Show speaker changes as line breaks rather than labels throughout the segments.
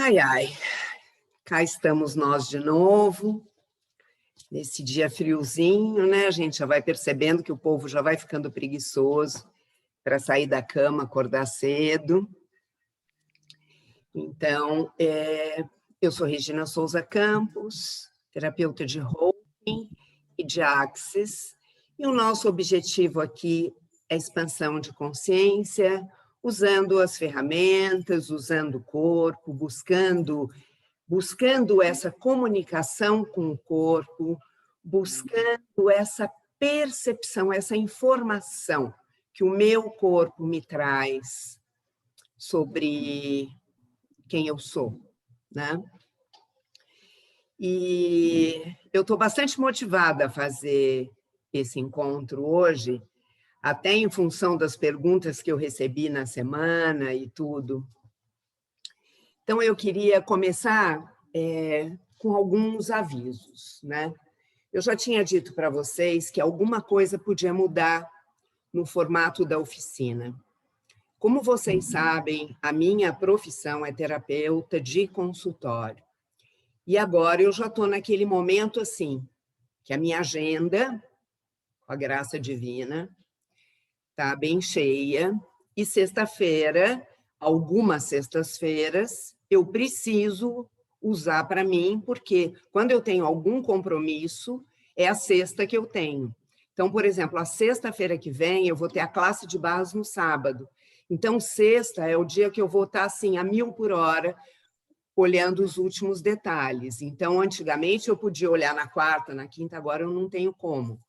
Ai, ai, cá estamos nós de novo, nesse dia friozinho, né? A gente já vai percebendo que o povo já vai ficando preguiçoso para sair da cama, acordar cedo. Então, eu sou Regina Souza Campos, terapeuta de Reiki e de Axis, e o nosso objetivo aqui é a expansão de consciência, usando as ferramentas, usando o corpo, buscando essa comunicação com o corpo, buscando essa percepção, essa informação que o meu corpo me traz sobre quem eu sou, né? E eu estou bastante motivada a fazer esse encontro hoje, até em função das perguntas que eu recebi na semana e tudo. Então, eu queria começar com alguns avisos, né? Eu já tinha dito para vocês que alguma coisa podia mudar no formato da oficina. Como vocês sabem, a minha profissão é terapeuta de consultório. E agora eu já estou naquele momento assim, que a minha agenda, com a graça divina, está bem cheia. E sexta-feira, algumas sextas-feiras, eu preciso usar para mim, porque quando eu tenho algum compromisso, é a sexta que eu tenho. Então, por exemplo, a sexta-feira que vem, eu vou ter a classe de barras no sábado. Então, sexta é o dia que eu vou estar assim, a 1000 por hora, olhando os últimos detalhes. Então, antigamente, eu podia olhar na quarta, na quinta, agora eu não tenho como.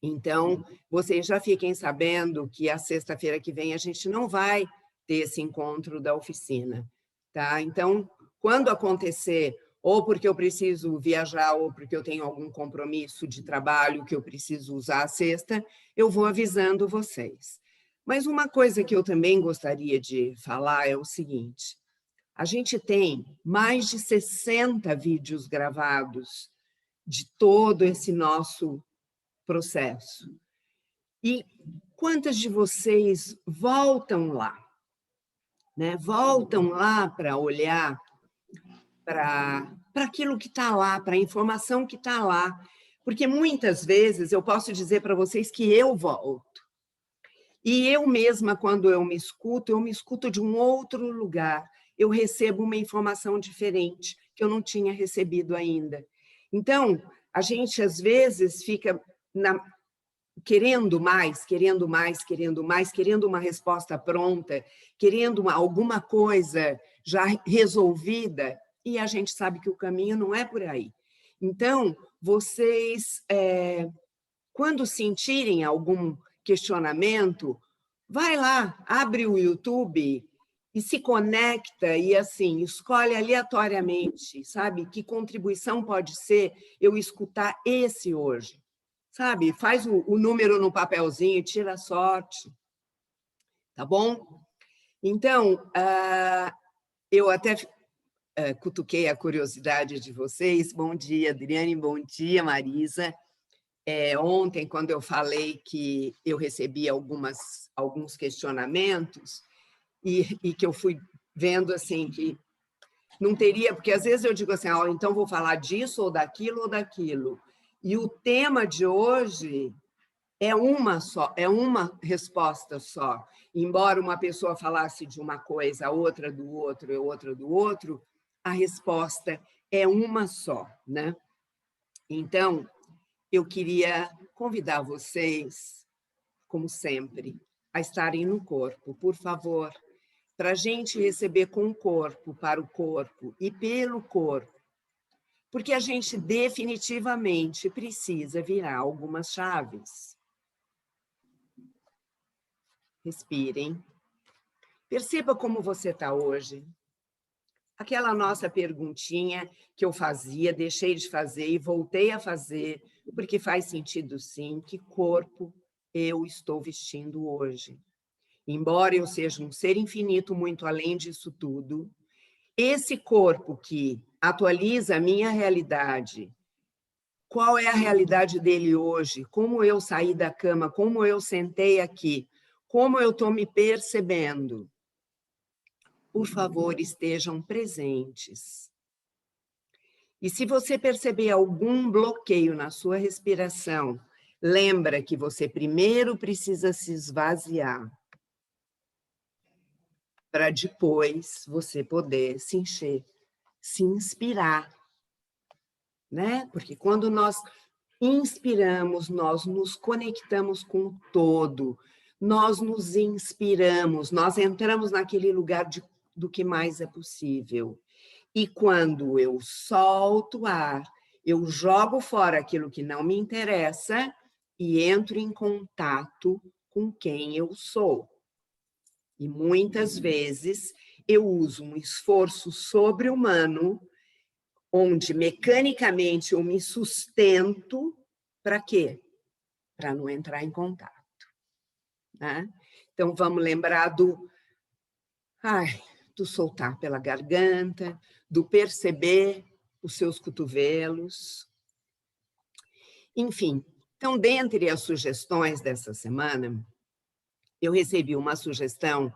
Então, vocês já fiquem sabendo que a sexta-feira que vem a gente não vai ter esse encontro da oficina, tá? Então, quando acontecer, ou porque eu preciso viajar, ou porque eu tenho algum compromisso de trabalho que eu preciso usar a sexta, eu vou avisando vocês. Mas uma coisa que eu também gostaria de falar é o seguinte: a gente tem mais de 60 vídeos gravados de todo esse nosso processo. E quantas de vocês voltam lá, né? Voltam lá para olhar para aquilo que está lá, para a informação que está lá. Porque muitas vezes eu posso dizer para vocês que eu volto. E eu mesma, quando eu me escuto de um outro lugar. Eu recebo uma informação diferente, que eu não tinha recebido ainda. Então, a gente, às vezes, fica querendo mais, querendo uma resposta pronta, querendo alguma coisa já resolvida, e a gente sabe que o caminho não é por aí. Então, vocês, quando sentirem algum questionamento, vai lá, abre o YouTube e se conecta e, assim, escolhe aleatoriamente, sabe? Que contribuição pode ser eu escutar esse hoje? Sabe? Faz o número no papelzinho, tira a sorte. Tá bom? Então, eu até cutuquei a curiosidade de vocês. Bom dia, Adriane. Bom dia, Marisa. Ontem, quando eu falei que eu recebi alguns questionamentos e que eu fui vendo assim que não teria, porque às vezes eu digo assim, então vou falar disso ou daquilo. E o tema de hoje é uma só, é uma resposta só. Embora uma pessoa falasse de uma coisa, a outra do outro, e outra do outro, a resposta é uma só, né? Então, eu queria convidar vocês, como sempre, a estarem no corpo, por favor, para a gente receber com o corpo, para o corpo e pelo corpo, porque a gente definitivamente precisa virar algumas chaves. Respirem. Perceba como você está hoje. Aquela nossa perguntinha que eu fazia, deixei de fazer e voltei a fazer, porque faz sentido sim, que corpo eu estou vestindo hoje. Embora eu seja um ser infinito muito além disso tudo, esse corpo que atualiza a minha realidade, qual é a realidade dele hoje? Como eu saí da cama? Como eu sentei aqui? Como eu estou me percebendo? por favor, estejam presentes. E se você perceber algum bloqueio na sua respiração, lembra que você primeiro precisa se esvaziar, para depois você poder se encher, se inspirar, né? Porque quando nós inspiramos, nós nos conectamos com o todo, nós nos inspiramos, nós entramos naquele lugar do que mais é possível. E quando eu solto o ar, eu jogo fora aquilo que não me interessa e entro em contato com quem eu sou. E muitas vezes eu uso um esforço sobre-humano, onde mecanicamente eu me sustento, para quê? Para não entrar em contato. Né? Então vamos lembrar do soltar pela garganta, do perceber os seus cotovelos. Enfim, então, dentre as sugestões dessa semana, eu recebi uma sugestão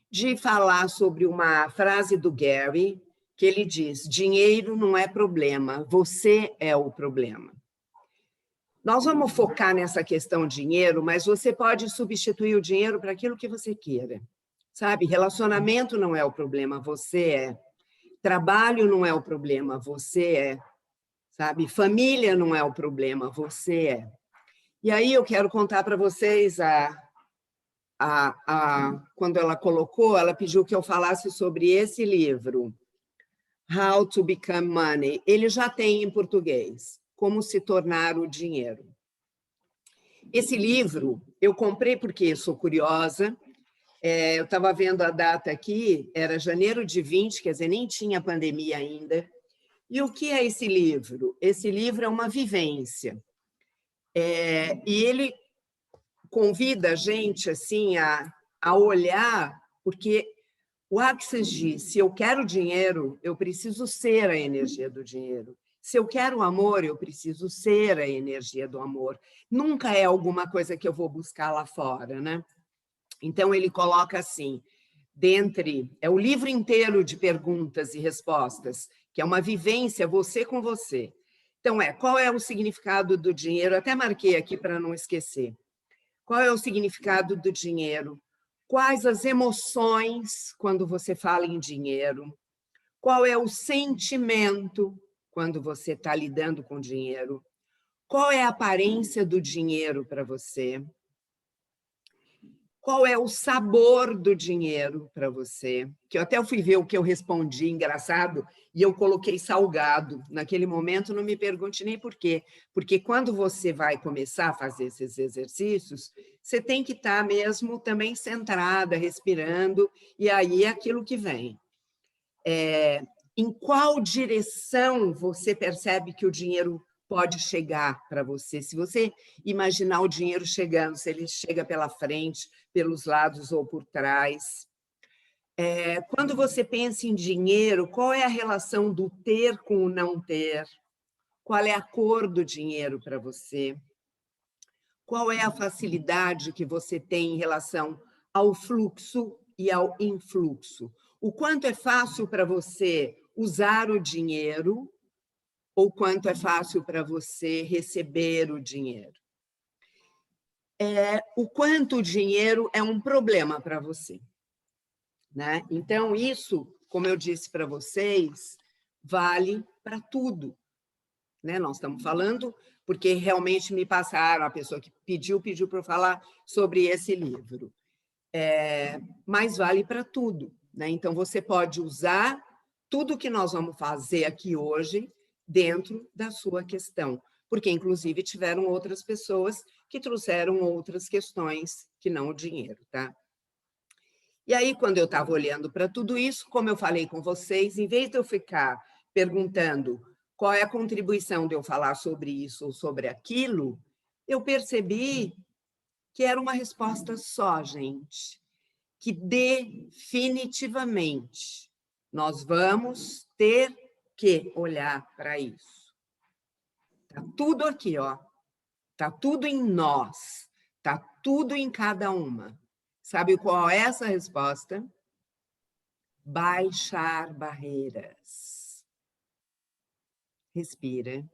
de falar sobre uma frase do Gary, que ele diz: dinheiro não é problema, você é o problema. Nós vamos focar nessa questão dinheiro, mas você pode substituir o dinheiro para aquilo que você queira. Sabe, relacionamento não é o problema, você é. Trabalho não é o problema, você é. Sabe, família não é o problema, você é. E aí eu quero contar para vocês, quando ela colocou, ela pediu que eu falasse sobre esse livro, How to Become Money. Ele já tem em português, Como se tornar o dinheiro. Esse livro eu comprei porque sou curiosa. Eu estava vendo a data aqui, era janeiro de 20, quer dizer, nem tinha pandemia ainda. E o que é esse livro? Esse livro é uma vivência. E ele convida a gente assim, a olhar, porque o Axis diz: se eu quero dinheiro, eu preciso ser a energia do dinheiro. Se eu quero amor, eu preciso ser a energia do amor. Nunca é alguma coisa que eu vou buscar lá fora, né? Então, ele coloca assim, é o livro inteiro de perguntas e respostas, que é uma vivência você com você. Então, qual é o significado do dinheiro? Até marquei aqui para não esquecer. Qual é o significado do dinheiro? Quais as emoções quando você fala em dinheiro? Qual é o sentimento quando você está lidando com dinheiro? Qual é a aparência do dinheiro para você? Qual é o sabor do dinheiro para você? Que eu até fui ver o que eu respondi, engraçado, e eu coloquei salgado. Naquele momento, não me pergunte nem por quê. Porque quando você vai começar a fazer esses exercícios, você tem que estar mesmo também centrada, respirando, e aí é aquilo que vem. Em qual direção você percebe que o dinheiro pode chegar para você? Se você imaginar o dinheiro chegando, se ele chega pela frente, pelos lados ou por trás. Quando você pensa em dinheiro, qual é a relação do ter com o não ter? Qual é a cor do dinheiro para você? Qual é a facilidade que você tem em relação ao fluxo e ao influxo? O quanto é fácil para você usar o dinheiro ou quanto é fácil para você receber o dinheiro? O quanto o dinheiro é um problema para você, né? Então, isso, como eu disse para vocês, vale para tudo, né? Nós estamos falando porque realmente me passaram, a pessoa que pediu para eu falar sobre esse livro. Mas vale para tudo, né? Então, você pode usar tudo que nós vamos fazer aqui hoje dentro da sua questão, porque, inclusive, tiveram outras pessoas que trouxeram outras questões que não o dinheiro, tá? E aí, quando eu estava olhando para tudo isso, como eu falei com vocês, em vez de eu ficar perguntando qual é a contribuição de eu falar sobre isso ou sobre aquilo, eu percebi que era uma resposta só, gente, que definitivamente nós vamos ter que olhar para isso. Está tudo aqui, ó. Está tudo em nós, está tudo em cada uma. Sabe qual é essa resposta? baixar barreiras. Respira.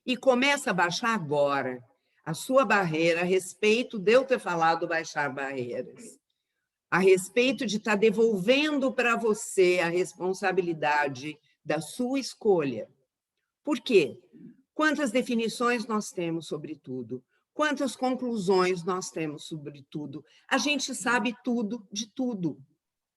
E começa a baixar agora a sua barreira a respeito de eu ter falado baixar barreiras. A respeito de estar devolvendo para você a responsabilidade da sua escolha. Por quê? Quantas definições nós temos sobre tudo? Quantas conclusões nós temos sobre tudo? A gente sabe tudo de tudo.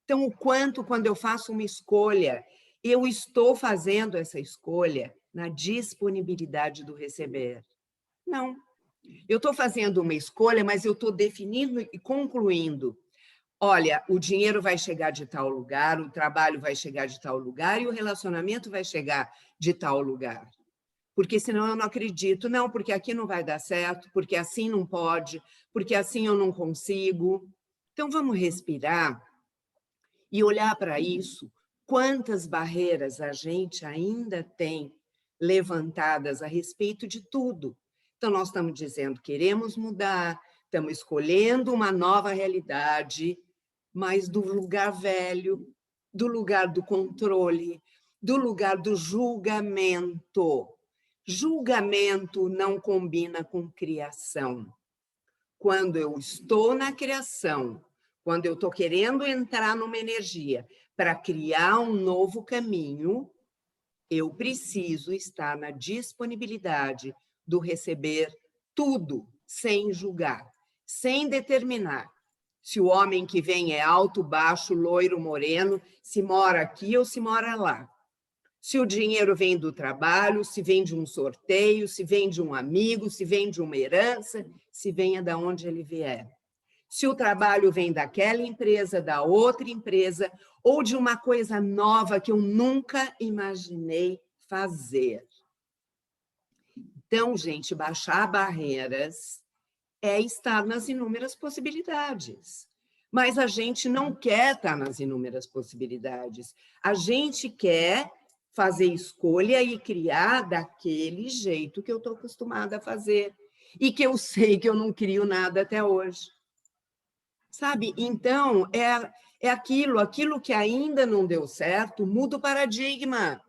Então, o quanto, quando eu faço uma escolha, eu estou fazendo essa escolha na disponibilidade do receber? Não. Eu estou fazendo uma escolha, mas eu estou definindo e concluindo. Olha, o dinheiro vai chegar de tal lugar, o trabalho vai chegar de tal lugar e o relacionamento vai chegar de tal lugar. Porque senão eu não acredito. Não, porque aqui não vai dar certo, porque assim não pode, porque assim eu não consigo. Então, vamos respirar e olhar para isso. Quantas barreiras a gente ainda tem levantadas a respeito de tudo. Então, nós estamos dizendo, queremos mudar, estamos escolhendo uma nova realidade, mas do lugar velho, do lugar do controle, do lugar do julgamento. Julgamento não combina com criação. Quando eu estou na criação, quando eu estou querendo entrar numa energia para criar um novo caminho, eu preciso estar na disponibilidade do receber tudo, sem julgar, sem determinar. Se o homem que vem é alto, baixo, loiro, moreno, se mora aqui ou se mora lá. Se o dinheiro vem do trabalho, se vem de um sorteio, se vem de um amigo, se vem de uma herança, se venha de onde ele vier. Se o trabalho vem daquela empresa, da outra empresa, ou de uma coisa nova que eu nunca imaginei fazer. Então, gente, baixar barreiras é estar nas inúmeras possibilidades. Mas a gente não quer estar nas inúmeras possibilidades. A gente quer fazer escolha e criar daquele jeito que eu estou acostumada a fazer. E que eu sei que eu não crio nada até hoje. Sabe? Então, é aquilo que ainda não deu certo, muda o paradigma.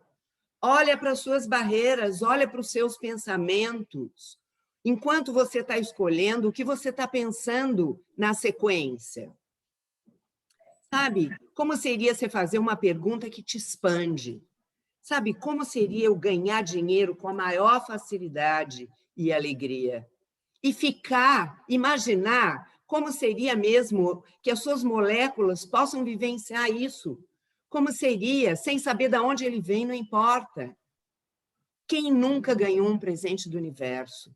Olha para as suas barreiras, olha para os seus pensamentos. Enquanto você está escolhendo, o que você está pensando na sequência? Sabe? Como seria você fazer uma pergunta que te expande? Sabe? Como seria eu ganhar dinheiro com a maior facilidade e alegria? E imaginar como seria mesmo que as suas moléculas possam vivenciar isso. Como seria, sem saber de onde ele vem, não importa. Quem nunca ganhou um presente do universo?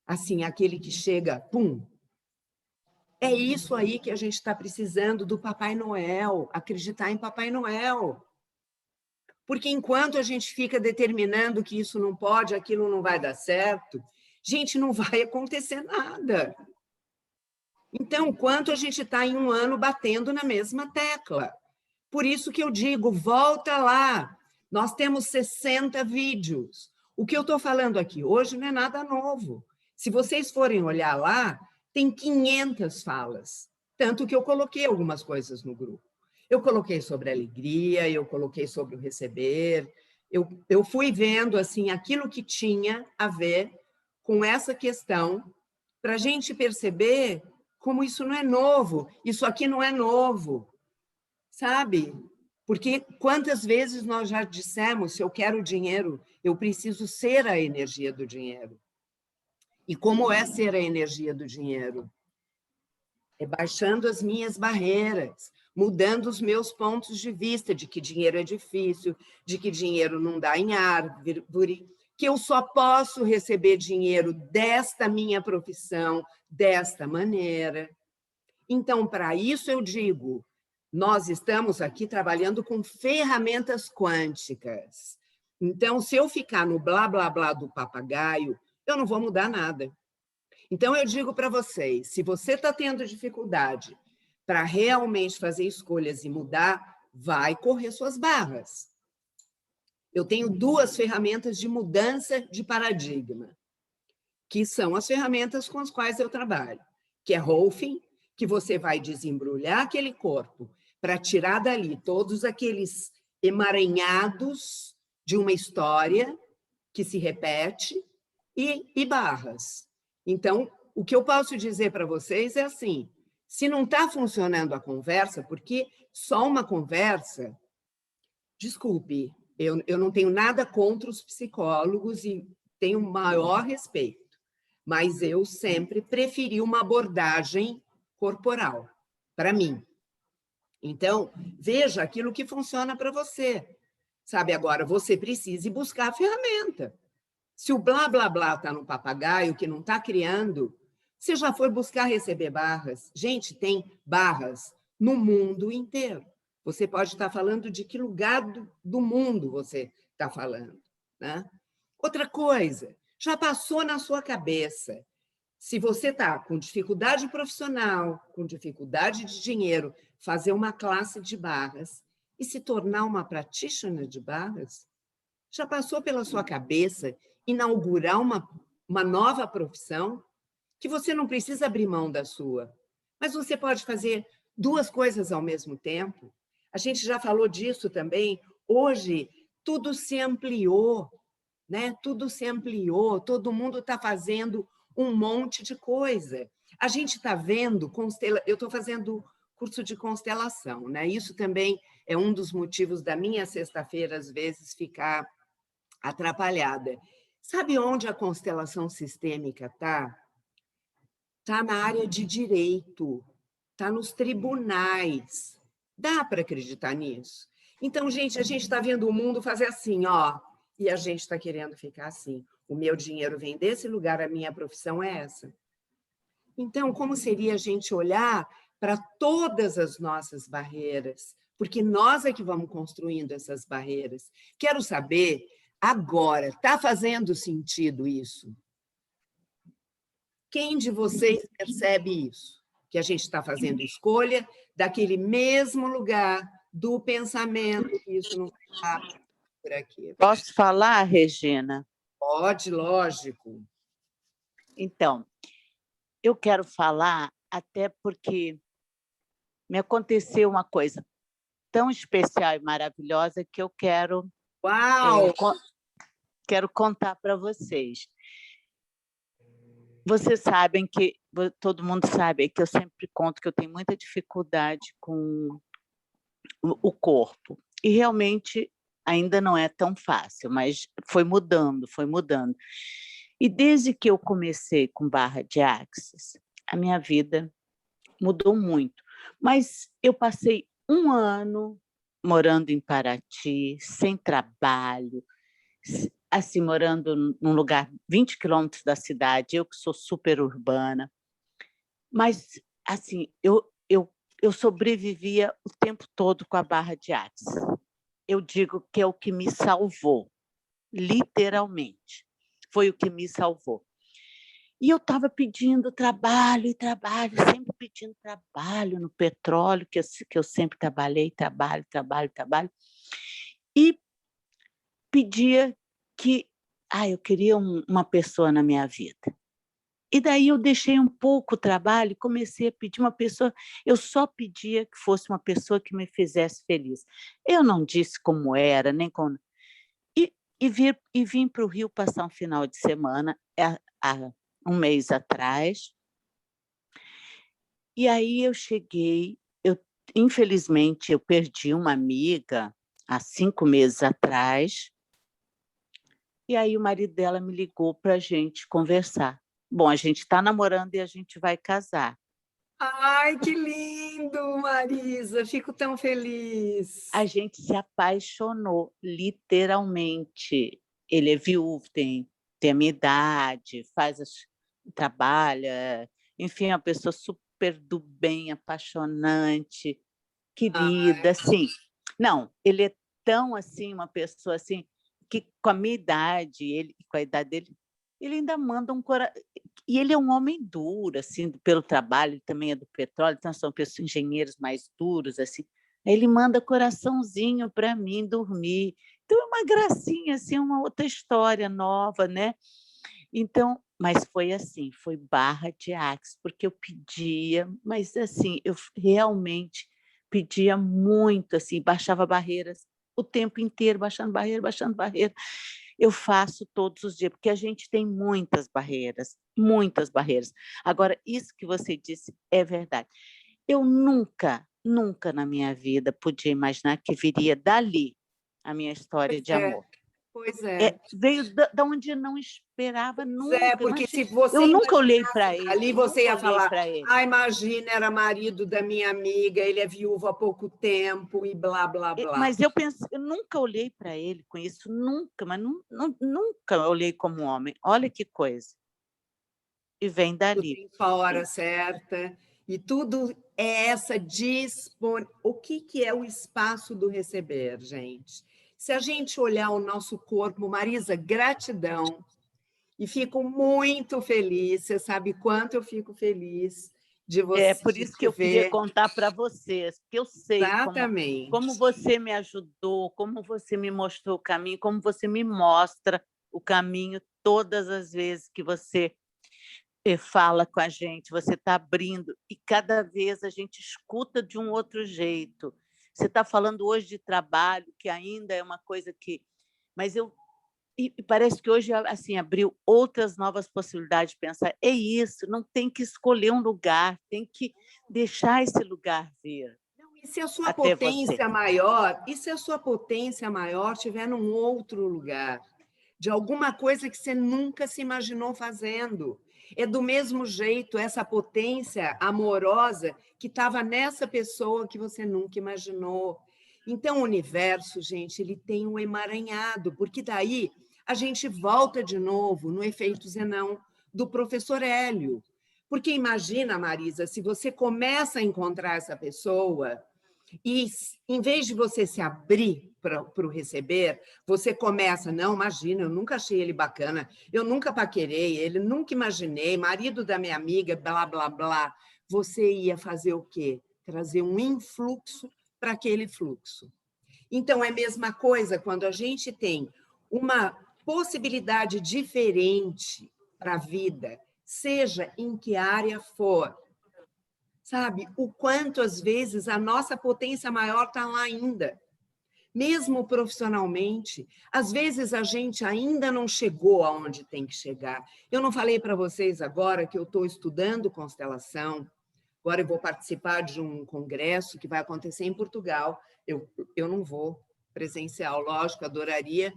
Assim, aquele que chega, pum. É isso aí que a gente está precisando do Papai Noel, acreditar em Papai Noel. Porque enquanto a gente fica determinando que isso não pode, aquilo não vai dar certo, gente, não vai acontecer nada. Então, quanto a gente está em um ano batendo na mesma tecla. Por isso que eu digo, volta lá. Nós temos 60 vídeos. O que eu estou falando aqui hoje não é nada novo. Se vocês forem olhar lá, tem 500 falas. Tanto que eu coloquei algumas coisas no grupo. Eu coloquei sobre a alegria, eu coloquei sobre o receber. Eu fui vendo assim aquilo que tinha a ver com essa questão para a gente perceber como isso não é novo. Isso aqui não é novo. Sabe? Porque quantas vezes nós já dissemos, se eu quero dinheiro, eu preciso ser a energia do dinheiro. E como é ser a energia do dinheiro? É baixando as minhas barreiras, mudando os meus pontos de vista de que dinheiro é difícil, de que dinheiro não dá em árvore, que eu só posso receber dinheiro desta minha profissão, desta maneira. Então, para isso eu digo, nós estamos aqui trabalhando com ferramentas quânticas. Então, se eu ficar no blá, blá, blá do papagaio, eu não vou mudar nada. Então, eu digo para vocês, se você está tendo dificuldade para realmente fazer escolhas e mudar, vai correr suas barras. Eu tenho 2 ferramentas de mudança de paradigma, que são as ferramentas com as quais eu trabalho, que é Rolfing, que você vai desembrulhar aquele corpo, para tirar dali todos aqueles emaranhados de uma história que se repete e barras. Então, o que eu posso dizer para vocês é assim, se não está funcionando a conversa, porque só uma conversa, desculpe, eu não tenho nada contra os psicólogos e tenho maior respeito, mas eu sempre preferi uma abordagem corporal, para mim. Então, veja aquilo que funciona para você. Sabe, agora, você precisa ir buscar a ferramenta. Se o blá, blá, blá está no papagaio, que não está criando, você já foi buscar receber barras? Gente, tem barras no mundo inteiro. Você pode estar falando de que lugar do mundo você está falando, né? Outra coisa, já passou na sua cabeça. Se você está com dificuldade profissional, com dificuldade de dinheiro, fazer uma classe de barras e se tornar uma practitioner de barras? Já passou pela sua cabeça inaugurar uma nova profissão que você não precisa abrir mão da sua, mas você pode fazer duas coisas ao mesmo tempo? A gente já falou disso também. Hoje, tudo se ampliou, né? Tudo se ampliou, todo mundo está fazendo um monte de coisa. A gente está vendo, eu estou fazendo curso de constelação, né? Isso também é um dos motivos da minha sexta-feira, às vezes, ficar atrapalhada. Sabe onde a constelação sistêmica está? Está na área de direito, está nos tribunais. Dá para acreditar nisso? Então, gente, a gente está vendo o mundo fazer assim, ó, e a gente está querendo ficar assim. O meu dinheiro vem desse lugar, a minha profissão é essa. Então, como seria a gente olhar para todas as nossas barreiras? Porque nós é que vamos construindo essas barreiras. Quero saber, agora, está fazendo sentido isso? Quem de vocês percebe isso? Que a gente está fazendo escolha daquele mesmo lugar do pensamento, que isso não está por aqui.
Posso falar, Regina?
Pode, lógico.
Então, eu quero falar até porque me aconteceu uma coisa tão especial e maravilhosa que eu quero, quero contar para vocês. Vocês sabem que, todo mundo sabe que eu sempre conto que eu tenho muita dificuldade com o corpo. E realmente ainda não é tão fácil, mas foi mudando, foi mudando. E desde que eu comecei com barra de Axis, a minha vida mudou muito. Mas eu passei um ano morando em Paraty, sem trabalho, assim, morando num lugar 20 quilômetros da cidade, eu que sou super urbana. Mas, assim, eu sobrevivia o tempo todo com a barra de Axis. Eu digo que é o que me salvou, literalmente. Foi o que me salvou. E eu estava pedindo trabalho e trabalho, sempre pedindo trabalho no petróleo, que eu sempre trabalhei, trabalho. E pedia que eu queria uma pessoa na minha vida. E daí eu deixei um pouco o trabalho e comecei a pedir uma pessoa. Eu só pedia que fosse uma pessoa que me fizesse feliz. Eu não disse como era, nem como... E vim para o Rio passar um final de semana, há um mês atrás. E aí eu cheguei, infelizmente, eu perdi uma amiga há 5 meses atrás. E aí o marido dela me ligou para a gente conversar. Bom, a gente está namorando e a gente vai casar.
Ai, que lindo, Marisa! Fico tão feliz.
A gente se apaixonou, literalmente. Ele é viúvo, tem a minha idade, trabalha, enfim, é uma pessoa super do bem, apaixonante, querida, assim. Não, ele é tão assim, uma pessoa assim, que com a minha idade, ele, com a idade dele, ele ainda manda um coração. E ele é um homem duro, assim, pelo trabalho, ele também é do petróleo, então são pessoas, engenheiros mais duros, assim. Ele manda coraçãozinho para mim dormir. Então é uma gracinha, assim, uma outra história nova, né? Então, mas foi assim, foi barra de Axis, porque eu pedia, mas assim, eu realmente pedia muito, assim, baixava barreiras o tempo inteiro, baixando barreira, baixando barreira. Eu faço todos os dias, porque a gente tem muitas barreiras, muitas barreiras. Agora, isso que você disse é verdade. Eu nunca, nunca na minha vida podia imaginar que viria dali a minha história de amor.
Pois é.
Veio da onde eu não esperava nunca.
Porque
Imagina,
se você
eu nunca olhei para ele.
ali, você ia falar,
ah,
imagina, era marido da minha amiga, ele é viúvo há pouco tempo e blá, blá, blá.
Mas eu nunca olhei para ele com isso, nunca, mas nunca olhei como homem. Olha que coisa. E vem dali.
Tem sua hora certa, e tudo é essa O que é o espaço do receber, gente? Se a gente olhar o nosso corpo, Marisa, gratidão, e fico muito feliz, você sabe quanto eu fico feliz de você.
É por isso que eu queria contar para vocês, porque eu sei como você me ajudou, como você me mostrou o caminho, como você me mostra o caminho todas as vezes que você fala com a gente, você está abrindo, e cada vez a gente escuta de um outro jeito. Você está falando hoje de trabalho, que ainda é uma coisa que... Mas e parece que hoje assim, abriu outras novas possibilidades de pensar. É isso, não tem que escolher um lugar, tem que deixar esse lugar vir.
Não, e se a sua potência maior, estiver num outro lugar, de alguma coisa que você nunca se imaginou fazendo? É do mesmo jeito essa potência amorosa que estava nessa pessoa que você nunca imaginou. Então, o universo, gente, ele tem um emaranhado, porque daí a gente volta de novo no efeito Zenão do professor Hélio. Porque imagina, Marisa, se você começa a encontrar essa pessoa e, em vez de você se abrir para o receber, você começa, não, imagina, eu nunca achei ele bacana, eu nunca paquerei ele, nunca imaginei, marido da minha amiga, blá, blá, blá. Você ia fazer o quê? Trazer um influxo para aquele fluxo. Então, é a mesma coisa quando a gente tem uma possibilidade diferente para a vida, seja em que área for. Sabe? O quanto, às vezes, a nossa potência maior está lá ainda. Mesmo profissionalmente, às vezes a gente ainda não chegou aonde tem que chegar. Eu não falei para vocês agora que eu estou estudando constelação. Agora eu vou participar de um congresso que vai acontecer em Portugal. Eu não vou presencial, lógico, adoraria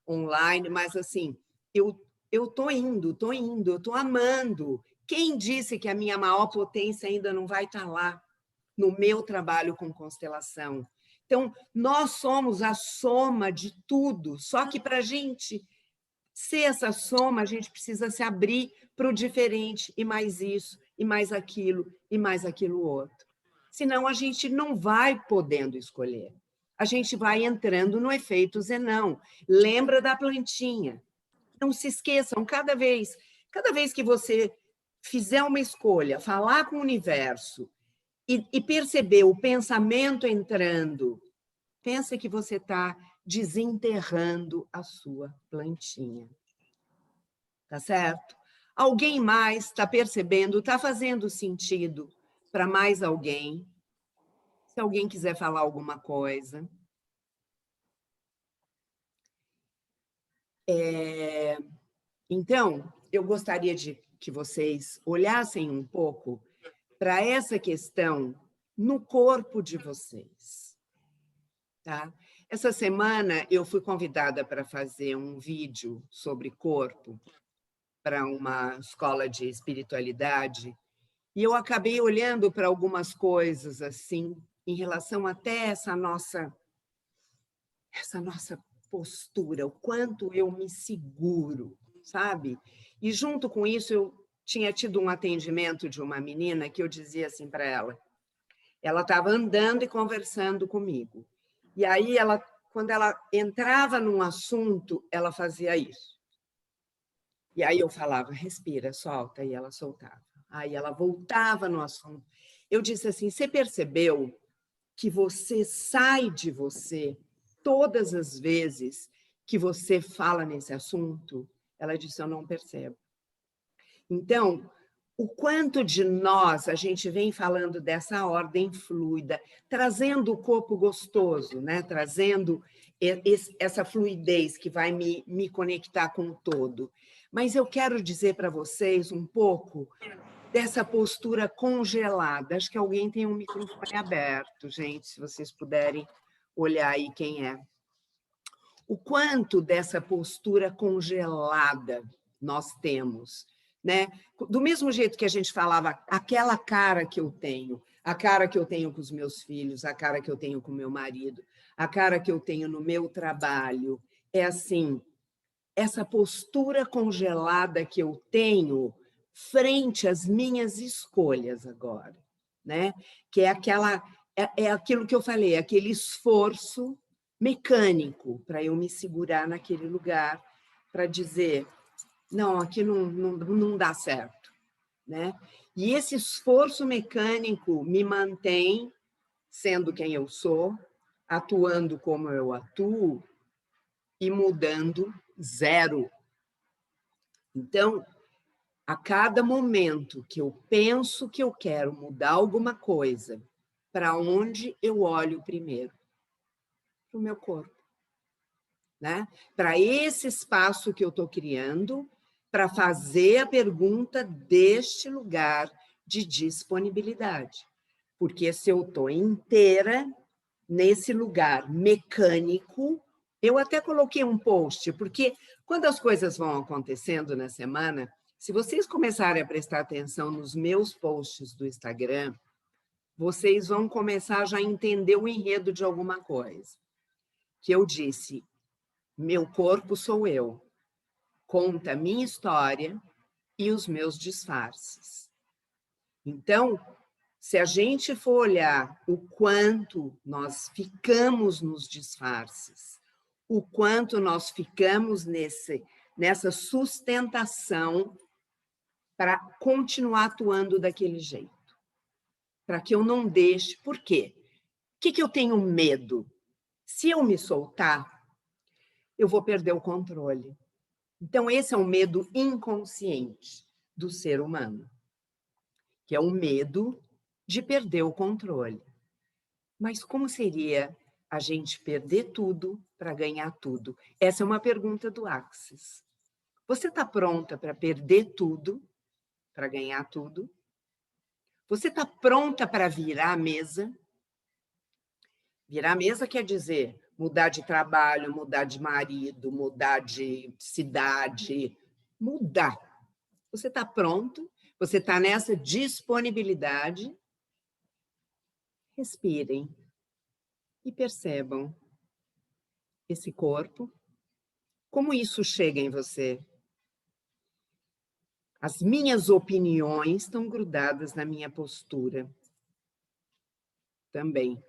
online, mas assim, eu estou indo, eu estou amando. Quem disse que a minha maior potência ainda não vai estar lá no meu trabalho com constelação? Então, nós somos a soma de tudo, só que para a gente ser essa soma, a gente precisa se abrir para o diferente, e mais isso, e mais aquilo outro. Senão, a gente não vai podendo escolher. A gente vai entrando no efeito Zenão. Lembra da plantinha. Não se esqueçam, cada vez que você fizer uma escolha, falar com o universo e perceber o pensamento entrando, pensa que você está desenterrando a sua plantinha. Tá certo? Alguém mais está percebendo, está fazendo sentido para mais alguém? Se alguém quiser falar alguma coisa. Então, eu gostaria de que vocês olhassem um pouco para essa questão no corpo de vocês. Tá? Essa semana eu fui convidada para fazer um vídeo sobre corpo para uma escola de espiritualidade e eu acabei olhando para algumas coisas assim em relação até essa nossa postura, o quanto eu me seguro, sabe? E junto com isso eu tinha tido um atendimento de uma menina que eu dizia assim para ela. Ela estava andando e conversando comigo. E aí, quando ela entrava num assunto, ela fazia isso. E aí eu falava, respira, solta, e ela soltava. Aí ela voltava no assunto. Eu disse assim, você percebeu que você sai de você todas as vezes que você fala nesse assunto? Ela disse, eu não percebo. Então, o quanto de nós a gente vem falando dessa ordem fluida, trazendo o corpo gostoso, né? Trazendo essa fluidez que vai me conectar com o todo. Mas eu quero dizer para vocês um pouco dessa postura congelada. Acho que alguém tem um microfone aberto, gente, se vocês puderem olhar aí quem é. O quanto dessa postura congelada nós temos, né? Do mesmo jeito que a gente falava, aquela cara que eu tenho, a cara que eu tenho com os meus filhos, a cara que eu tenho com o meu marido, a cara que eu tenho no meu trabalho, é assim, essa postura congelada que eu tenho frente às minhas escolhas agora, né? Que é aquilo que eu falei, aquele esforço mecânico para eu me segurar naquele lugar, para dizer, não, aqui não dá certo, né? E esse esforço mecânico me mantém sendo quem eu sou, atuando como eu atuo e mudando zero. Então, a cada momento que eu penso que eu quero mudar alguma coisa, para onde eu olho primeiro? Para o meu corpo, né? Para esse espaço que eu estou criando, para fazer a pergunta deste lugar de disponibilidade. Porque se eu estou inteira nesse lugar mecânico, eu até coloquei um post, porque quando as coisas vão acontecendo na semana, se vocês começarem a prestar atenção nos meus posts do Instagram, vocês vão começar já a entender o enredo de alguma coisa. Que eu disse, meu corpo sou eu, conta a minha história e os meus disfarces. Então, se a gente for olhar o quanto nós ficamos nos disfarces, o quanto nós ficamos nessa sustentação para continuar atuando daquele jeito, para que eu não deixe. Por quê? O que eu tenho medo? Se eu me soltar, eu vou perder o controle. Então, esse é um medo inconsciente do ser humano, que é o medo de perder o controle. Mas como seria a gente perder tudo para ganhar tudo? Essa é uma pergunta do Axis. Você está pronta para perder tudo para ganhar tudo? Você está pronta para virar a mesa? Virar a mesa quer dizer mudar de trabalho, mudar de marido, mudar de cidade, mudar. Você está pronto? Você está nessa disponibilidade? Respirem e percebam esse corpo, como isso chega em você. As minhas opiniões estão grudadas na minha postura também.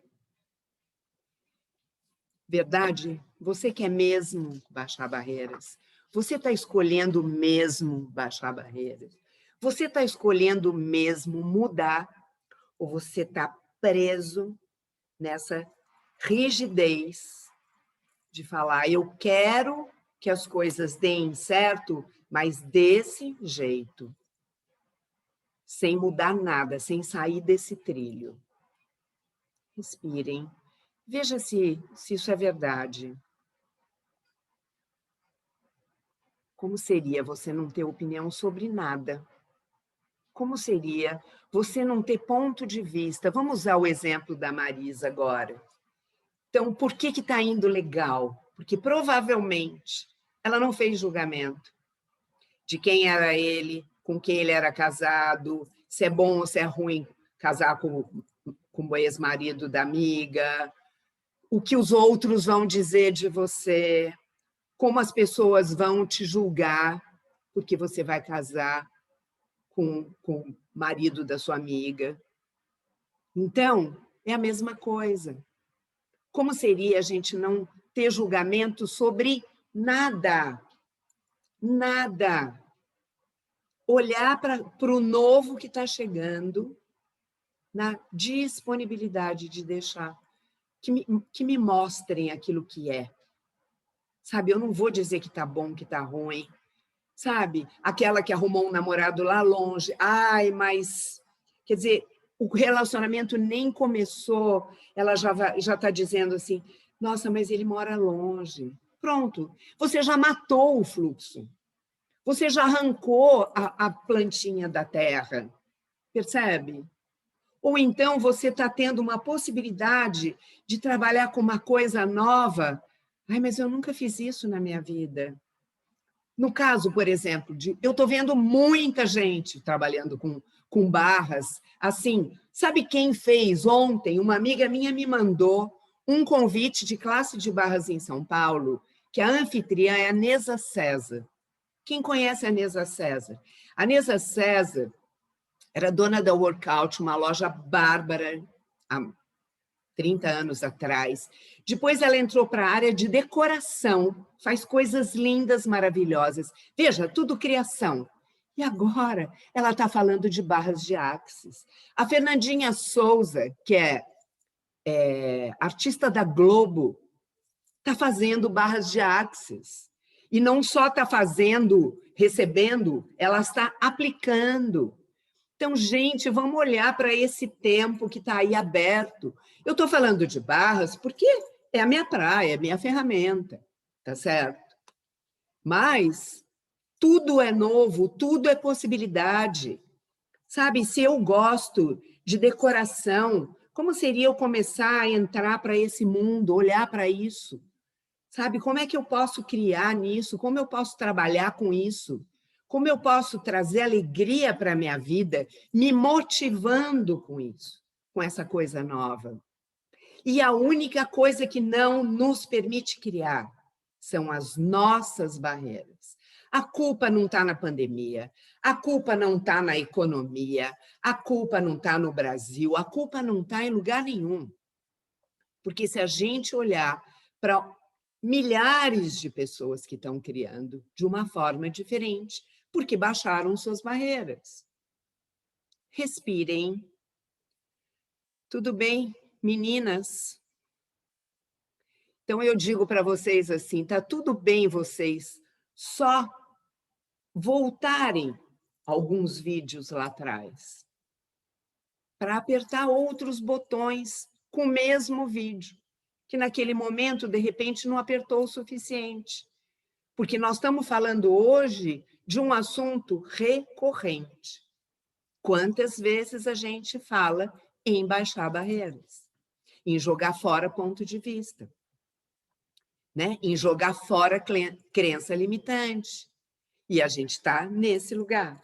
Verdade? Você quer mesmo baixar barreiras? Você está escolhendo mesmo baixar barreiras? Você está escolhendo mesmo mudar? Ou você está preso nessa rigidez de falar, eu quero que as coisas deem certo, mas desse jeito, sem mudar nada, sem sair desse trilho. Respirem. Veja se isso é verdade. Como seria você não ter opinião sobre nada? Como seria você não ter ponto de vista? Vamos usar o exemplo da Marisa agora. Então, por que está indo legal? Porque provavelmente ela não fez julgamento de quem era ele, com quem ele era casado, se é bom ou se é ruim casar com o ex-marido da amiga, o que os outros vão dizer de você, como as pessoas vão te julgar porque você vai casar com o marido da sua amiga. Então, é a mesma coisa. Como seria a gente não ter julgamento sobre nada? Nada. Olhar para o novo que está chegando, na disponibilidade de deixar que me mostrem aquilo que é. Sabe, eu não vou dizer que está bom, que está ruim. sabe? Aquela que arrumou um namorado lá longe. Ai, mas... Quer dizer, o relacionamento nem começou, ela já está dizendo assim, nossa, mas ele mora longe. Pronto, você já matou o fluxo. Você já arrancou a plantinha da terra, percebe? Ou então você está tendo uma possibilidade de trabalhar com uma coisa nova. Ai, mas eu nunca fiz isso na minha vida. No caso, por exemplo, eu estou vendo muita gente trabalhando com barras. Assim, sabe quem fez ontem? Uma amiga minha me mandou um convite de classe de barras em São Paulo, que a anfitriã é a Neza César. Quem conhece a Neza César? A Neza César era dona da Workout, uma loja bárbara, há 30 anos atrás. Depois ela entrou para a área de decoração, faz coisas lindas, maravilhosas. Veja, tudo criação. E agora ela está falando de barras de axis. A Fernandinha Souza, que é artista da Globo, está fazendo barras de axis. E não só está fazendo, recebendo, ela está aplicando. Então, gente, vamos olhar para esse tempo que está aí aberto. Eu estou falando de barras porque é a minha praia, é a minha ferramenta, tá certo? Mas tudo é novo, tudo é possibilidade. Sabe, se eu gosto de decoração, como seria eu começar a entrar para esse mundo, olhar para isso? Sabe, como é que eu posso criar nisso? Como eu posso trabalhar com isso? Como eu posso trazer alegria para a minha vida, me motivando com isso, com essa coisa nova? E a única coisa que não nos permite criar são as nossas barreiras. A culpa não está na pandemia, a culpa não está na economia, a culpa não está no Brasil, a culpa não está em lugar nenhum. Porque se a gente olhar para milhares de pessoas que estão criando de uma forma diferente, porque baixaram suas barreiras. Respirem. Tudo bem, meninas? Então, eu digo para vocês assim, tá tudo bem vocês só voltarem alguns vídeos lá atrás para apertar outros botões com o mesmo vídeo, que naquele momento, de repente, não apertou o suficiente. Porque nós estamos falando hoje de um assunto recorrente. Quantas vezes a gente fala em baixar barreiras, em jogar fora ponto de vista, né? Em jogar fora crença limitante. E a gente está nesse lugar.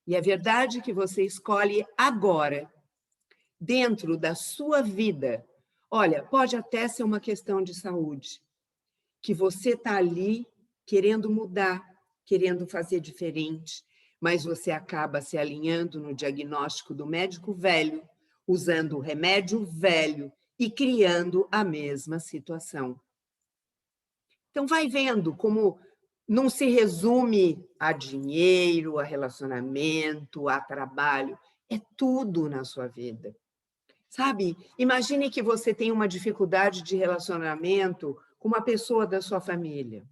E é verdade que você escolhe agora, dentro da sua vida. Olha, pode até ser uma questão de saúde, que você está ali querendo mudar, querendo fazer diferente, mas você acaba se alinhando no diagnóstico do médico velho, usando o remédio velho e criando a mesma situação. Então, vai vendo como não se resume a dinheiro, a relacionamento, a trabalho, é tudo na sua vida. Sabe? Imagine que você tem uma dificuldade de relacionamento com uma pessoa da sua família.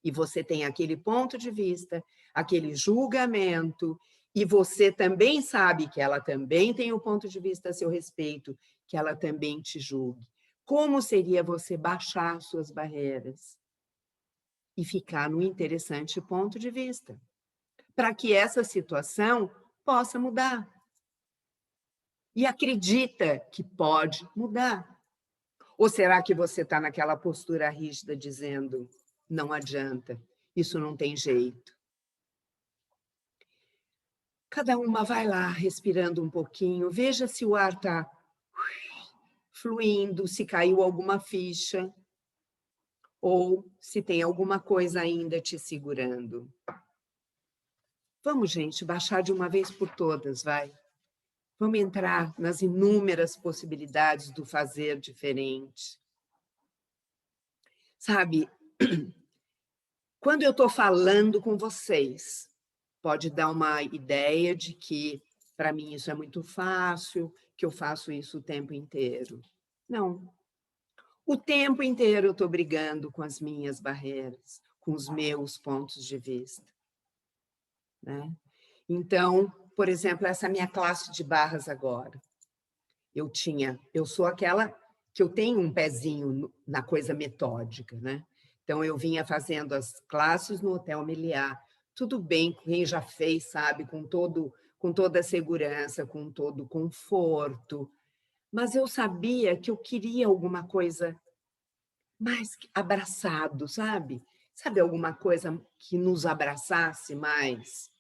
E você tem aquele ponto de vista, aquele julgamento, e você também sabe que ela também tem o ponto de vista a seu respeito, que ela também te julgue. Como seria você baixar suas barreiras e ficar no interessante ponto de vista, para que essa situação possa mudar? E acredita que pode mudar. Ou será que você está naquela postura rígida dizendo, não adianta, isso não tem jeito? Cada uma vai lá, respirando um pouquinho, veja se o ar está fluindo, se caiu alguma ficha, ou se tem alguma coisa ainda te segurando. Vamos, gente, baixar de uma vez por todas, vai. Vamos entrar nas inúmeras possibilidades do fazer diferente. Sabe, quando eu estou falando com vocês, pode dar uma ideia de que, para mim, isso é muito fácil, que eu faço isso o tempo inteiro. Não. O tempo inteiro eu estou brigando com as minhas barreiras. com os meus pontos de vista, né? Então, por exemplo, essa minha classe de barras agora, eu sou aquela que eu tenho um pezinho na coisa metódica, né? Então, eu vinha fazendo as classes no Hotel Meliá, tudo bem, quem já fez sabe, com toda a segurança, com todo o conforto, mas eu sabia que eu queria alguma coisa mais abraçado, sabe? Sabe, alguma coisa que nos abraçasse mais?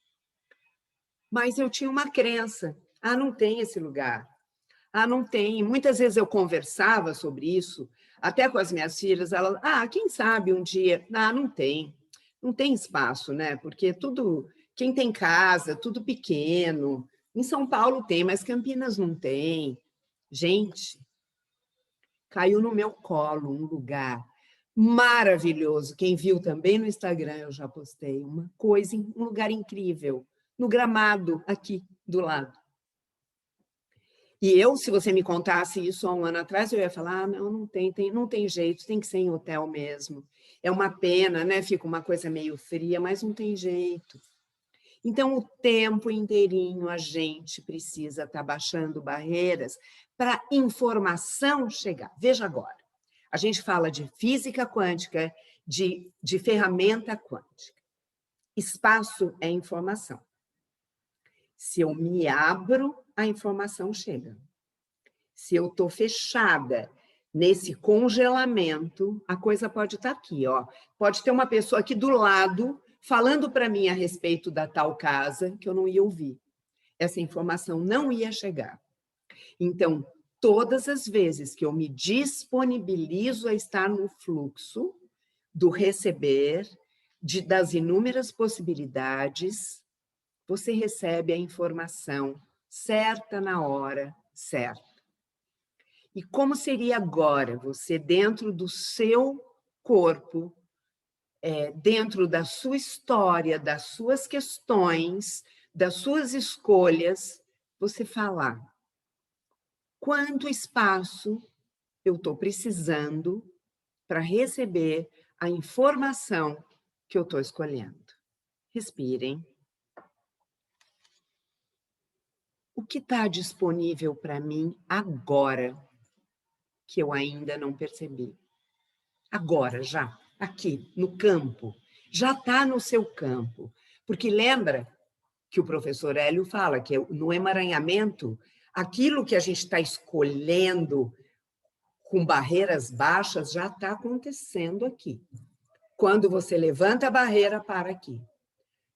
Mas eu tinha uma crença, não tem esse lugar. Não tem. Muitas vezes eu conversava sobre isso, até com as minhas filhas, elas, quem sabe um dia, não tem. Não tem espaço, né? Porque quem tem casa, tudo pequeno. Em São Paulo tem, mas Campinas não tem. Gente, caiu no meu colo um lugar maravilhoso. Quem viu também no Instagram, eu já postei um lugar incrível, no Gramado, aqui do lado. E se você me contasse isso há um ano atrás, eu ia falar, não tem jeito, tem que ser em hotel mesmo. É uma pena, né? Fica uma coisa meio fria, mas não tem jeito. Então, o tempo inteirinho a gente precisa estar baixando barreiras para a informação chegar. Veja agora, a gente fala de física quântica, de ferramenta quântica. Espaço é informação. Se eu me abro, a informação chega. Se eu estou fechada nesse congelamento, a coisa pode estar aqui, ó. Pode ter uma pessoa aqui do lado falando para mim a respeito da tal casa que eu não ia ouvir. Essa informação não ia chegar. Então, todas as vezes que eu me disponibilizo a estar no fluxo do receber, das inúmeras possibilidades, você recebe a informação certa na hora certa. E como seria agora você, dentro do seu corpo, dentro da sua história, das suas questões, das suas escolhas, você falar quanto espaço eu estou precisando para receber a informação que eu estou escolhendo. Respirem. O que está disponível para mim agora que eu ainda não percebi? Agora, já, aqui, no campo. Já está no seu campo. Porque lembra que o professor Hélio fala que no emaranhamento, aquilo que a gente está escolhendo com barreiras baixas já está acontecendo aqui. Quando você levanta a barreira, para aqui.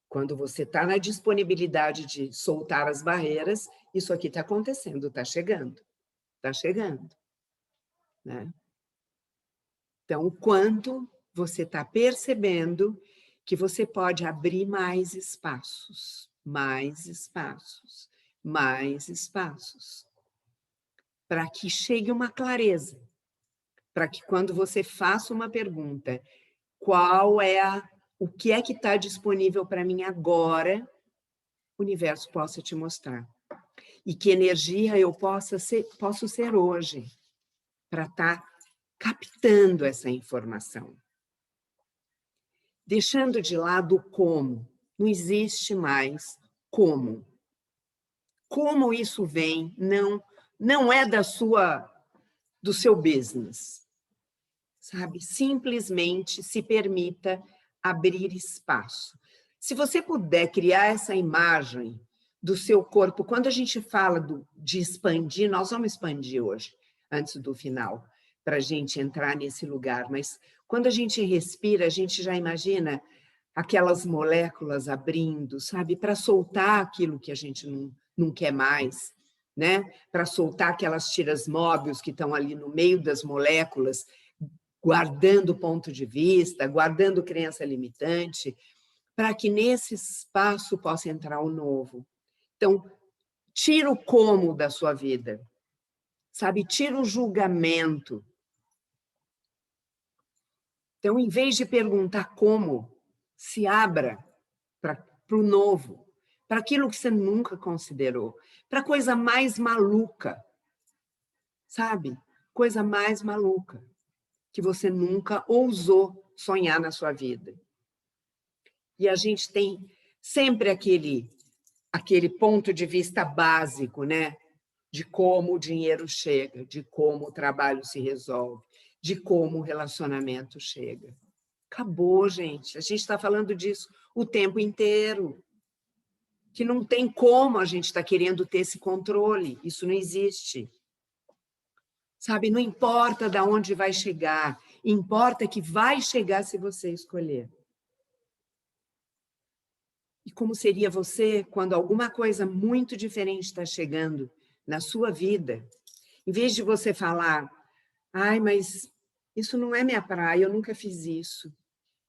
Quando você está na disponibilidade de soltar as barreiras, isso aqui está acontecendo, está chegando. Está chegando. Né? Então, o quanto você está percebendo que você pode abrir mais espaços, mais espaços, mais espaços, para que chegue uma clareza, para que quando você faça uma pergunta, o que é que está disponível para mim agora, o universo possa te mostrar. E que energia eu posso ser hoje, para estar captando essa informação. Deixando de lado o como. Não existe mais como. Como isso vem não é do seu business. Sabe? Simplesmente se permita abrir espaço. Se você puder criar essa imagem do seu corpo, quando a gente fala de expandir, nós vamos expandir hoje, antes do final, para a gente entrar nesse lugar, mas quando a gente respira, a gente já imagina aquelas moléculas abrindo, sabe? Para soltar aquilo que a gente não quer mais, né? Para soltar aquelas tiras móveis que estão ali no meio das moléculas, guardando ponto de vista, guardando crença limitante, para que nesse espaço possa entrar o novo. Então, tira o como da sua vida, sabe? Tira o julgamento. Então, em vez de perguntar como, se abra para o novo, para aquilo que você nunca considerou, para a coisa mais maluca, sabe? Coisa mais maluca, que você nunca ousou sonhar na sua vida. E a gente tem sempre aquele ponto de vista básico, né? De como o dinheiro chega, de como o trabalho se resolve, de como o relacionamento chega. Acabou, gente. A gente está falando disso o tempo inteiro. Que não tem como a gente estar querendo ter esse controle. Isso não existe. Sabe, não importa de onde vai chegar, importa que vai chegar se você escolher. E como seria você quando alguma coisa muito diferente está chegando na sua vida? Em vez de você falar, ai, mas isso não é minha praia, eu nunca fiz isso.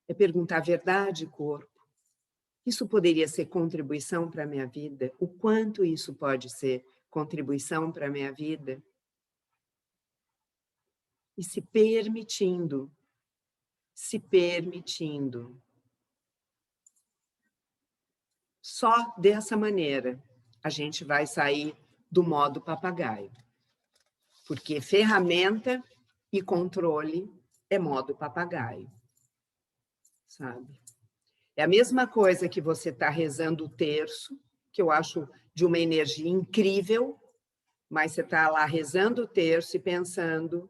É perguntar a verdade, corpo. Isso poderia ser contribuição para a minha vida? O quanto isso pode ser contribuição para a minha vida? E se permitindo. Só dessa maneira a gente vai sair do modo papagaio. Porque ferramenta e controle é modo papagaio. Sabe? É a mesma coisa que você está rezando o terço, que eu acho de uma energia incrível, mas você está lá rezando o terço e pensando,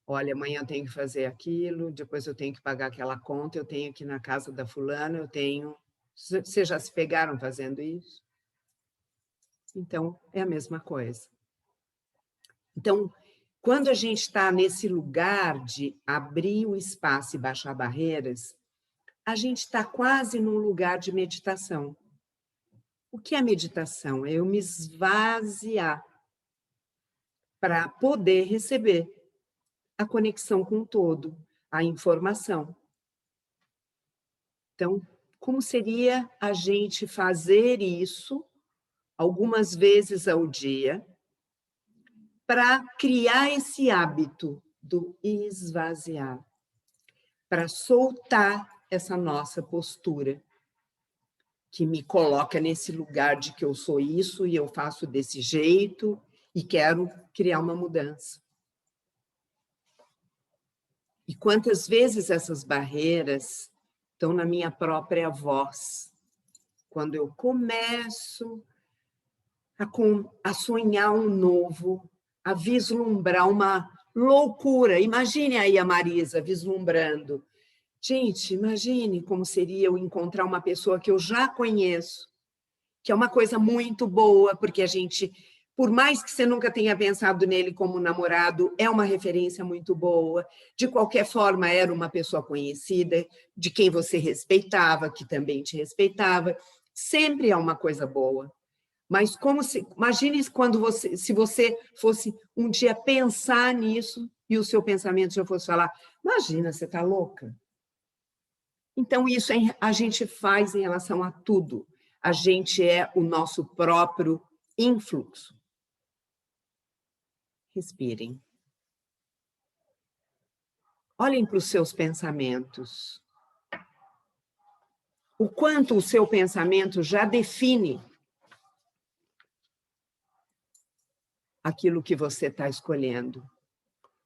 olha, amanhã eu tenho que fazer aquilo, depois eu tenho que pagar aquela conta, eu tenho que ir na casa da fulana, eu tenho... Vocês já se pegaram fazendo isso? Então, é a mesma coisa. Então, quando a gente está nesse lugar de abrir o espaço e baixar barreiras, a gente está quase num lugar de meditação. O que é meditação? É eu me esvaziar para poder receber a conexão com o todo, a informação. Então, como seria a gente fazer isso algumas vezes ao dia para criar esse hábito do esvaziar, para soltar essa nossa postura, que me coloca nesse lugar de que eu sou isso e eu faço desse jeito e quero criar uma mudança. E quantas vezes essas barreiras estão na minha própria voz, quando eu começo a sonhar um novo, a vislumbrar uma loucura. Imagine aí a Marisa vislumbrando. Gente, imagine como seria eu encontrar uma pessoa que eu já conheço, que é uma coisa muito boa, porque a gente, por mais que você nunca tenha pensado nele como namorado, é uma referência muito boa. De qualquer forma, era uma pessoa conhecida, de quem você respeitava, que também te respeitava. Sempre é uma coisa boa. Mas imagine quando se você fosse um dia pensar nisso e o seu pensamento já fosse falar, imagina, você está louca? Então, isso a gente faz em relação a tudo. A gente é o nosso próprio influxo. Respirem. Olhem para os seus pensamentos. O quanto o seu pensamento já define aquilo que você está escolhendo.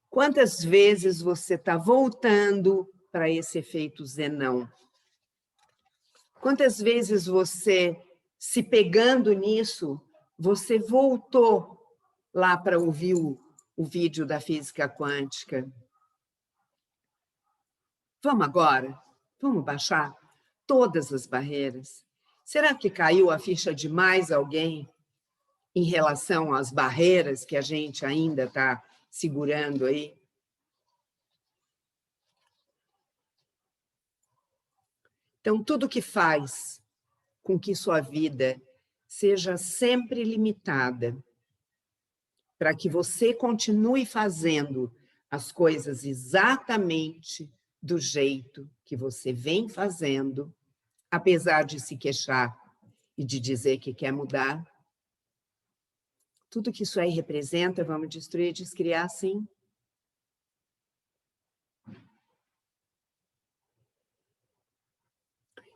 Quantas vezes você está voltando para esse efeito zenão? Quantas vezes você, se pegando nisso, você voltou lá para ouvir o vídeo da física quântica? Vamos agora? Vamos baixar todas as barreiras? Será que caiu a ficha de mais alguém em relação às barreiras que a gente ainda está segurando aí? Então, tudo que faz com que sua vida seja sempre limitada, para que você continue fazendo as coisas exatamente do jeito que você vem fazendo, apesar de se queixar e de dizer que quer mudar. Tudo que isso aí representa, vamos destruir, descriar, sim.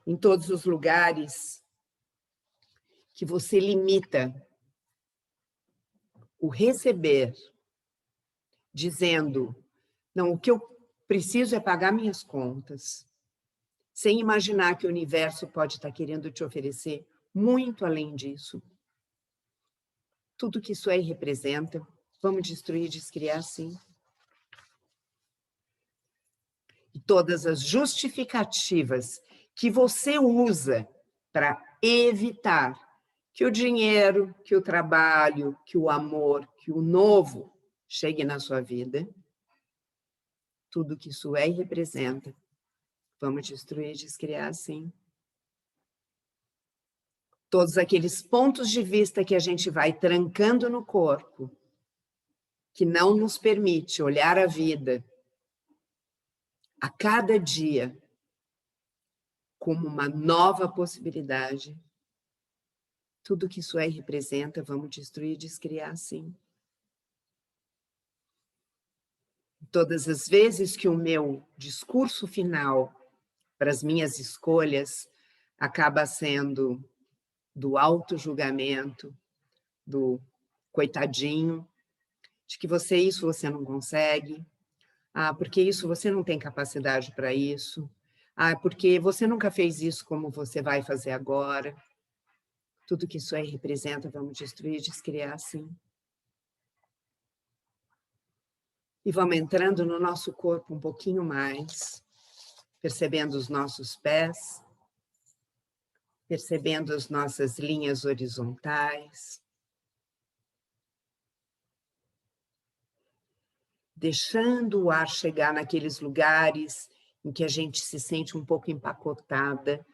Em todos os lugares que você limita o receber, dizendo, não, o que eu preciso é pagar minhas contas. sem imaginar que o universo pode estar querendo te oferecer muito além disso. Tudo que isso aí representa, vamos destruir e descriar sim. E todas as justificativas que você usa para evitar que o dinheiro, que o trabalho, que o amor, que o novo chegue na sua vida, tudo que isso é e representa, vamos destruir e descriar sim. Todos aqueles pontos de vista que a gente vai trancando no corpo, que não nos permite olhar a vida a cada dia como uma nova possibilidade, tudo que isso é e representa, vamos destruir e descriar sim. Todas as vezes que o meu discurso final para as minhas escolhas acaba sendo do auto-julgamento, do coitadinho, de que isso você não consegue, porque isso você não tem capacidade para isso, porque você nunca fez isso como você vai fazer agora. Tudo que isso aí representa, vamos destruir, descriar sim. E vamos entrando no nosso corpo um pouquinho mais, percebendo os nossos pés, percebendo as nossas linhas horizontais, deixando o ar chegar naqueles lugares em que a gente se sente um pouco empacotada.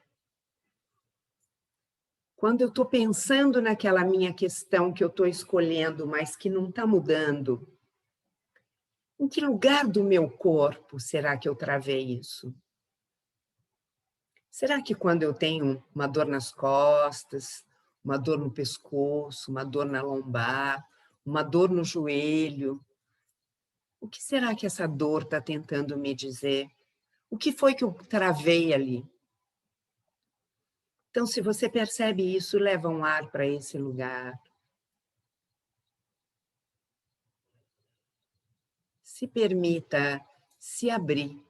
Quando eu estou pensando naquela minha questão que eu estou escolhendo, mas que não está mudando, em que lugar do meu corpo será que eu travei isso? Será que quando eu tenho uma dor nas costas, uma dor no pescoço, uma dor na lombar, uma dor no joelho, o que será que essa dor está tentando me dizer? O que foi que eu travei ali? Então, se você percebe isso, leva um ar para esse lugar. Se permita se abrir,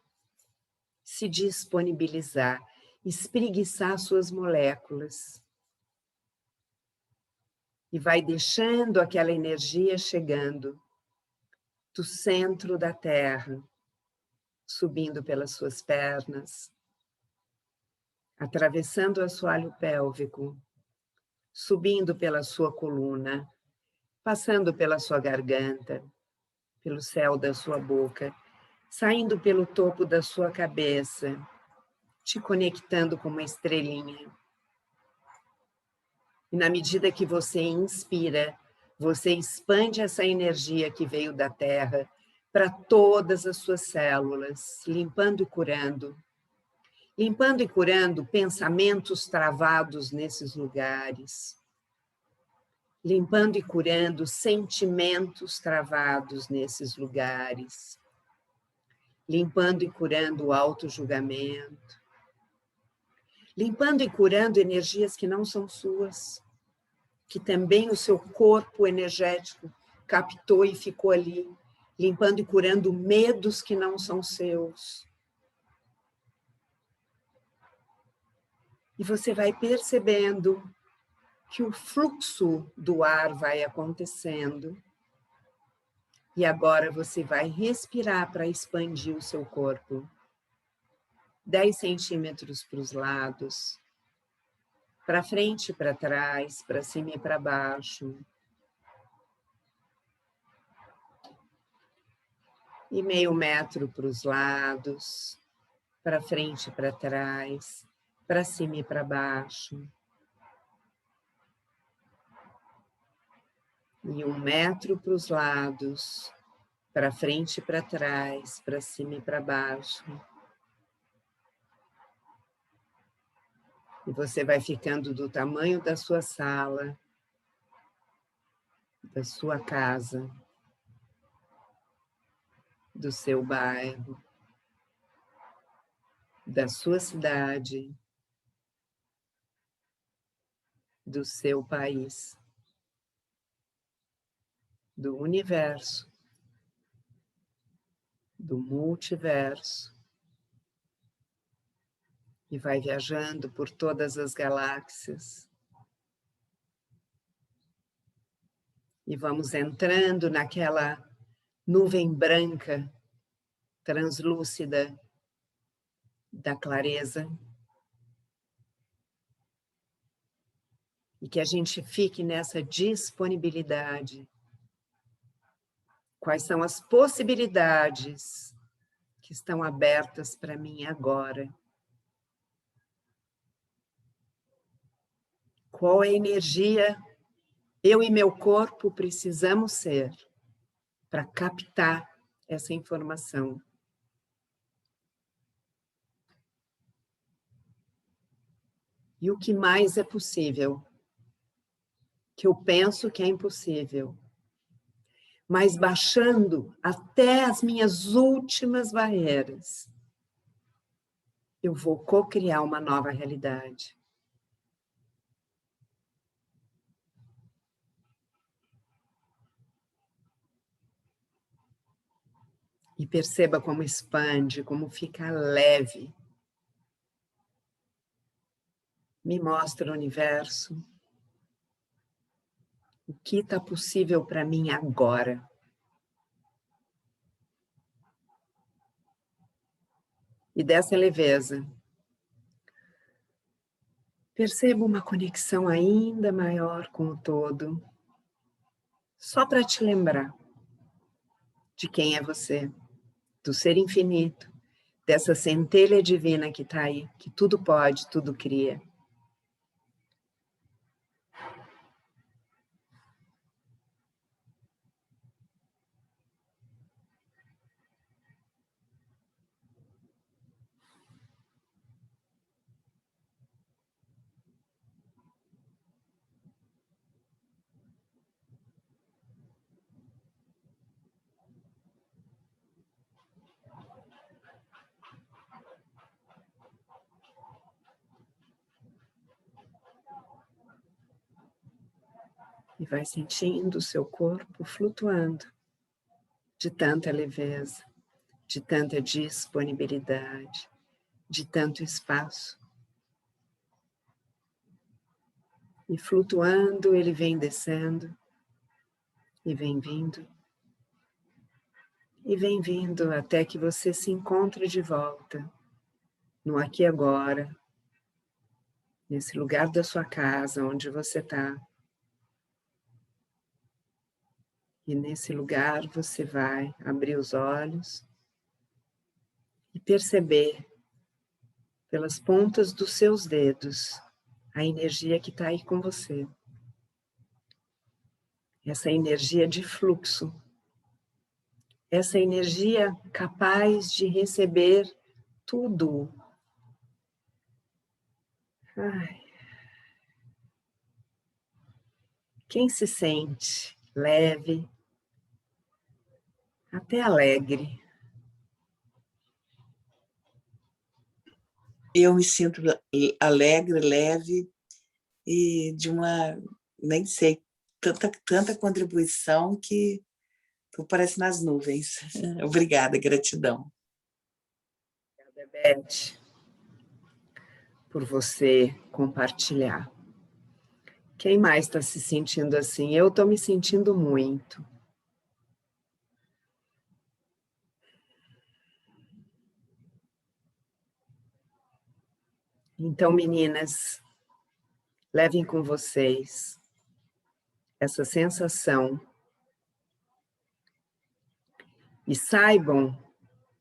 se disponibilizar, espreguiçar suas moléculas. E vai deixando aquela energia chegando do centro da Terra, subindo pelas suas pernas, atravessando o assoalho pélvico, subindo pela sua coluna, passando pela sua garganta, pelo céu da sua boca, saindo pelo topo da sua cabeça, te conectando com uma estrelinha. E na medida que você inspira, você expande essa energia que veio da Terra para todas as suas células, limpando e curando. Limpando e curando pensamentos travados nesses lugares. Limpando e curando sentimentos travados nesses lugares. Limpando e curando o auto-julgamento. Limpando e curando energias que não são suas, que também o seu corpo energético captou e ficou ali, limpando e curando medos que não são seus. E você vai percebendo que o fluxo do ar vai acontecendo. E agora você vai respirar para expandir o seu corpo. 10 centímetros para os lados, para frente e para trás, para cima e para baixo. E meio metro para os lados, para frente e para trás, para cima e para baixo. E 1 metro para os lados, para frente e para trás, para cima e para baixo. E você vai ficando do tamanho da sua sala, da sua casa, do seu bairro, da sua cidade, do seu país, do universo, do multiverso, e vai viajando por todas as galáxias. E vamos entrando naquela nuvem branca, translúcida da clareza. E que a gente fique nessa disponibilidade. Quais são as possibilidades que estão abertas para mim agora? Qual é a energia eu e meu corpo precisamos ser para captar essa informação? E o que mais é possível? Que eu penso que é impossível. Mas baixando até as minhas últimas barreiras, eu vou co-criar uma nova realidade. E perceba como expande, como fica leve. Me mostra o universo. O que está possível para mim agora? E dessa leveza, perceba uma conexão ainda maior com o todo, só para te lembrar de quem é você, do ser infinito, dessa centelha divina que está aí, que tudo pode, tudo cria. E vai sentindo o seu corpo flutuando de tanta leveza, de tanta disponibilidade, de tanto espaço. E flutuando, ele vem descendo, e vem vindo, e vem vindo até que você se encontre de volta, no aqui e agora, nesse lugar da sua casa, onde você está. E nesse lugar você vai abrir os olhos e perceber, pelas pontas dos seus dedos, a energia que está aí com você. Essa energia de fluxo. Essa energia capaz de receber tudo. Ai. Quem se sente leve, até alegre?
Eu me sinto alegre, leve e de uma, nem sei, tanta contribuição que parece nas nuvens. Obrigada, gratidão.
Obrigada, Beth, por você compartilhar. Quem mais está se sentindo assim? Eu estou me sentindo muito. Então, meninas, levem com vocês essa sensação e saibam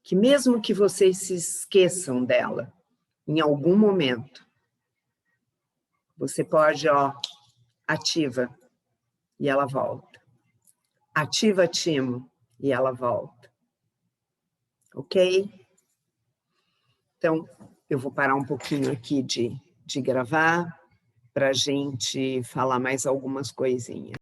que mesmo que vocês se esqueçam dela em algum momento, você pode, ativa e ela volta. Ativa Timo e ela volta. Ok? Então, eu vou parar um pouquinho aqui de gravar para a gente falar mais algumas coisinhas.